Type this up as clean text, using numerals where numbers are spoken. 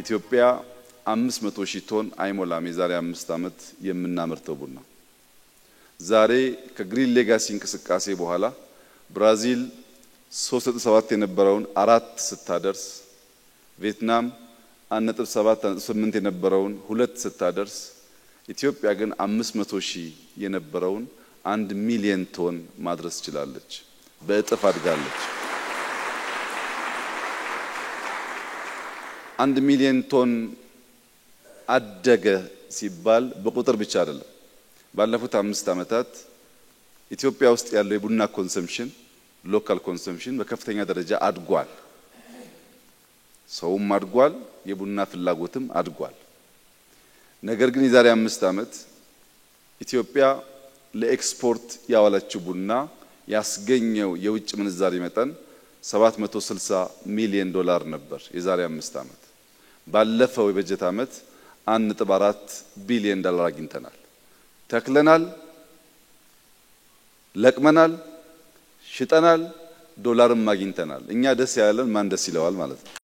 ኢትዮጵያ 500 ሺህ ቶን አይሞላም የዛሬ 5 ዓመት የምናመርተው ቡና ዛሬ ከግሪን ሌጋሲ እንቅስቃሴ በኋላ ብራዚል 3.7 የነበረውን 4 ስታደርስ ቪየትናም 1.7 የነበረውን 2 ስታደርስ ኢትዮጵያ ግን 500 ሺህ የነበረውን 1 ሚሊዮን ቶን ማድረስ ችላለች በእጥፍ አድጋለች 1 ሚሊዮን ቶን አደገ ሲባል በቁጥር ብቻ አይደለም ባለፉት 5 ዓመታት ኢትዮጵያ ውስጥ ያለው የቡና ኮንሰምፕሽን ሎካል ኮንሰምፕሽን በከፍተኛ ደረጃ አድጓል ሰውም አድጓል የቡና ፍላጎትም አድጓል ነገር ግን የዛሬ 5 ዓመት ኢትዮጵያ ለኤክስፖርት ያዋለችው ቡና ያስገኘው የውጭ ምንዛሪ መጠን 760 ሚሊዮን ዶላር ነበር የዛሬ 5 ዓመት ባለፈው የበጀት ዓመት 1.4 ቢሊዮን ዶላር አግኝተናል ተክለናል ለቅመናል ሽጠናል ዶላርም አግኝተናል እኛ ደስ ያለን ማን ደስ ይለዋል ማለት ነው